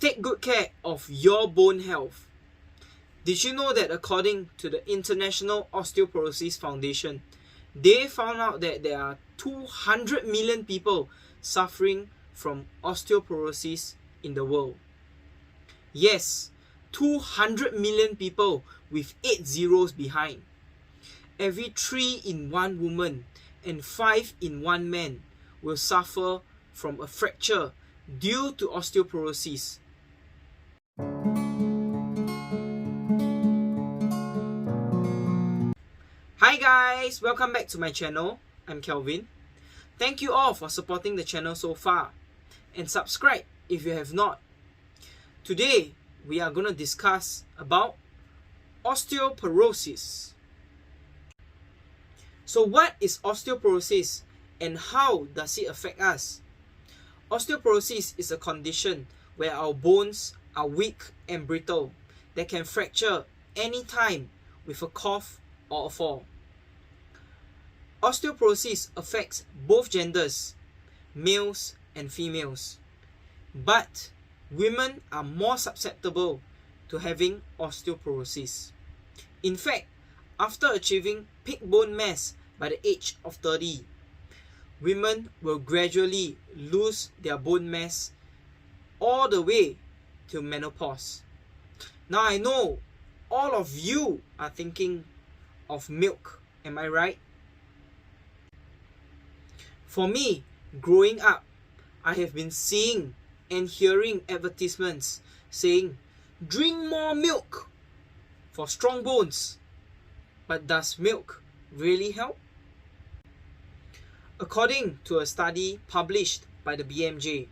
Take good care of your bone health. Did you know that according to the International Osteoporosis Foundation, they found out that there are 200 million people suffering from osteoporosis in the world? Yes, 200 million people with 8 zeros behind. Every 3 in 1 woman and 5 in 1 man will suffer from a fracture due to osteoporosis. Hi guys, welcome back to my channel. I'm Kelvin. Thank you all for supporting the channel so far, and subscribe if you have not. Today we are going to discuss about osteoporosis. So what is osteoporosis and how does it affect us? Osteoporosis is a condition where our bones are weak and brittle that can fracture anytime with a cough or a fall. Osteoporosis affects both genders, males and females, but women are more susceptible to having osteoporosis. In fact, after achieving peak bone mass by the age of 30, women will gradually lose their bone mass all the way to menopause. Now I know all of you are thinking of milk, am I right? For me, growing up, I have been seeing and hearing advertisements saying, drink more milk for strong bones. But does milk really help? According to a study published by the BMJ,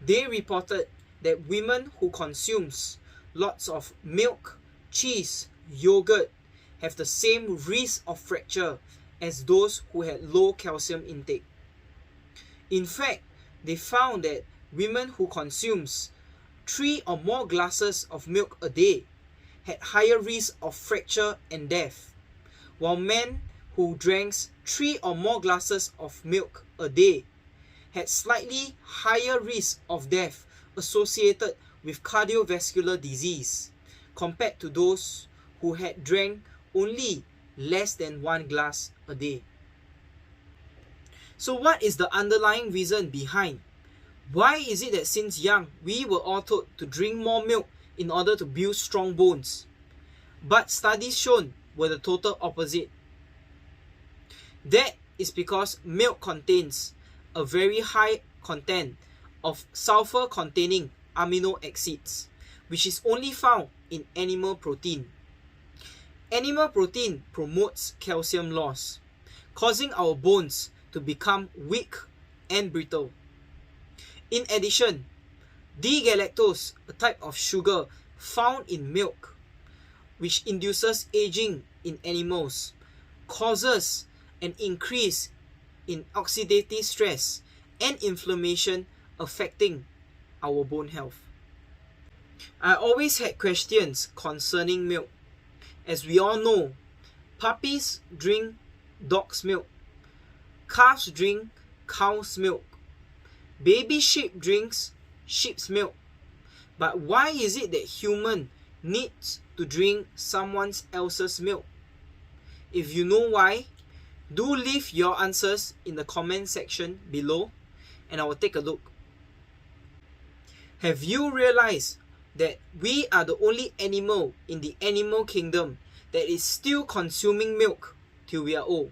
they reported that women who consumes lots of milk, cheese, yogurt have the same risk of fracture as those who had low calcium intake. In fact, they found that women who consumes 3 or more glasses of milk a day had higher risk of fracture and death, while men who drank 3 or more glasses of milk a day had slightly higher risk of death associated with cardiovascular disease compared to those who had drank only less than 1 glass a day. So what is the underlying reason behind? Why is it that since young we were all told to drink more milk in order to build strong bones? But studies shown were the total opposite. That is because milk contains a very high content of sulfur-containing amino acids, which is only found in animal protein. Animal protein promotes calcium loss, causing our bones to become weak and brittle. In addition, D-galactose, a type of sugar found in milk, which induces aging in animals, causes an increase in oxidative stress and inflammation affecting our bone health. I always had questions concerning milk. As we all know, puppies drink dog's milk, calves drink cow's milk, baby sheep drinks sheep's milk. But why is it that human needs to drink someone else's milk? If you know why, do leave your answers in the comment section below and I will take a look. Have you realized that we are the only animal in the animal kingdom that is still consuming milk till we are old?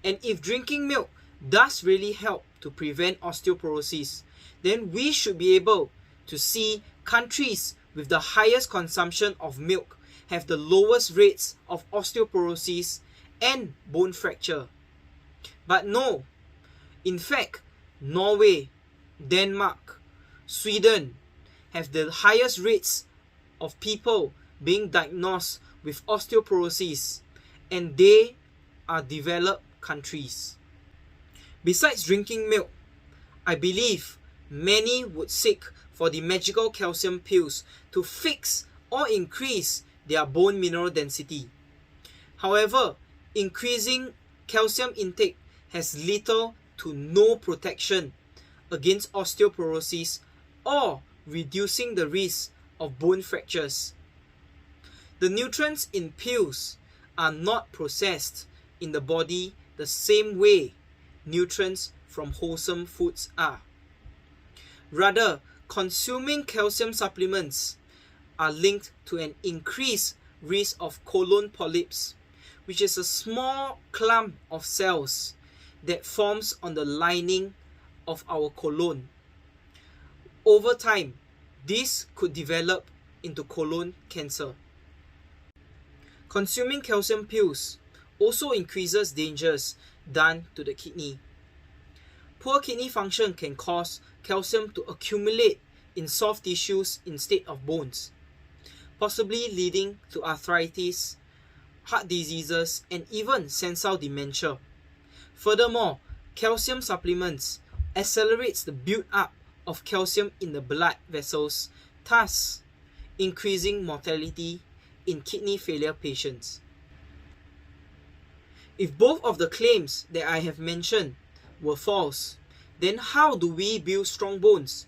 And if drinking milk does really help to prevent osteoporosis, then we should be able to see countries with the highest consumption of milk have the lowest rates of osteoporosis and bone fracture. But no, in fact, Norway, Denmark, Sweden have the highest rates of people being diagnosed with osteoporosis, and they are developed countries. Besides drinking milk, I believe many would seek for the magical calcium pills to fix or increase their bone mineral density. However, increasing calcium intake has little to no protection against osteoporosis or reducing the risk of bone fractures. The nutrients in pills are not processed in the body the same way nutrients from wholesome foods are. Rather, consuming calcium supplements are linked to an increased risk of colon polyps, which is a small clump of cells that forms on the lining of our colon. Over time, this could develop into colon cancer. Consuming calcium pills also increases dangers done to the kidney. Poor kidney function can cause calcium to accumulate in soft tissues instead of bones, possibly leading to arthritis, heart diseases, and even sensile dementia. Furthermore, calcium supplements accelerates the build-up of calcium in the blood vessels, thus increasing mortality in kidney failure patients. If both of the claims that I have mentioned were false, then how do we build strong bones?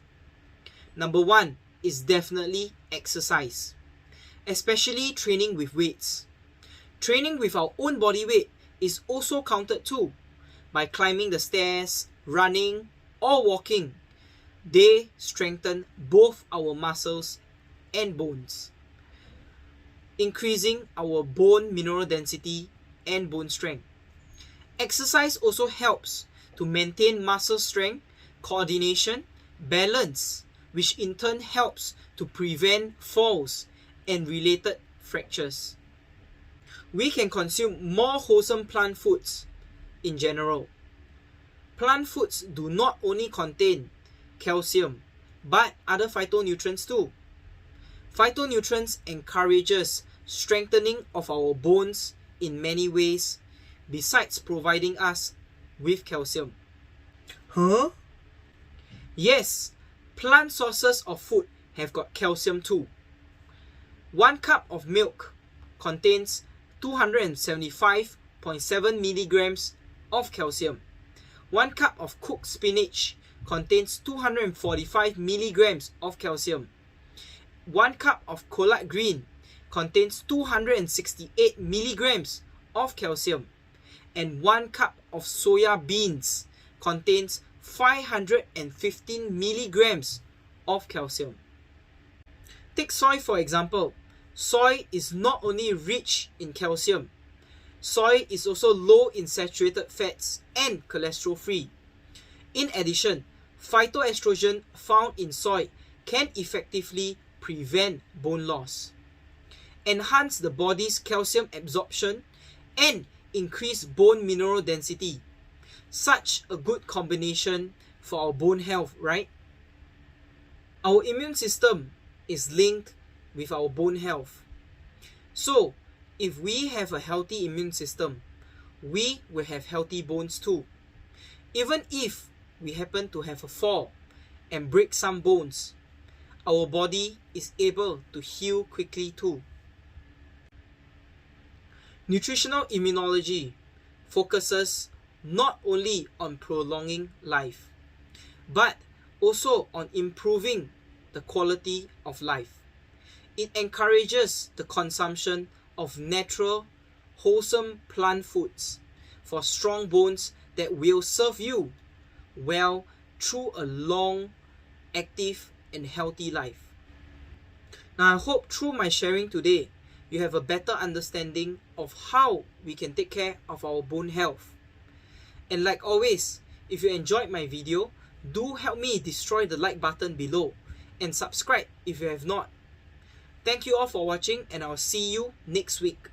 Number one is definitely exercise, especially training with weights. Training with our own body weight is also counted too. By climbing the stairs, running, or walking, they strengthen both our muscles and bones, increasing our bone mineral density and bone strength. Exercise also helps to maintain muscle strength, coordination, balance, which in turn helps to prevent falls and related fractures. We can consume more wholesome plant foods in general. Plant foods do not only contain calcium, but other phytonutrients too. Phytonutrients encourages strengthening of our bones in many ways, besides providing us with calcium. Huh? Yes, plant sources of food have got calcium too. 1 cup of milk contains 275.7 milligrams of calcium. 1 cup of cooked spinach contains 245 milligrams of calcium. 1 cup of collard green contains 268 milligrams of calcium. And 1 cup of soya beans contains 515 milligrams of calcium. Take soy for example. Soy is not only rich in calcium, soy is also low in saturated fats and cholesterol free. In addition, phytoestrogen found in soy can effectively prevent bone loss, enhance the body's calcium absorption, and increase bone mineral density. Such a good combination for our bone health, right? Our immune system is linked with our bone health. So, if we have a healthy immune system, we will have healthy bones too. Even if we happen to have a fall and break some bones, our body is able to heal quickly too. Nutritional immunology focuses not only on prolonging life, but also on improving the quality of life. It encourages the consumption of natural, wholesome plant foods for strong bones that will serve you well through a long, active, and healthy life. Now, I hope through my sharing today, you have a better understanding of how we can take care of our bone health. And like always, if you enjoyed my video, do help me destroy the like button below and subscribe if you have not. Thank you all for watching, and I'll see you next week.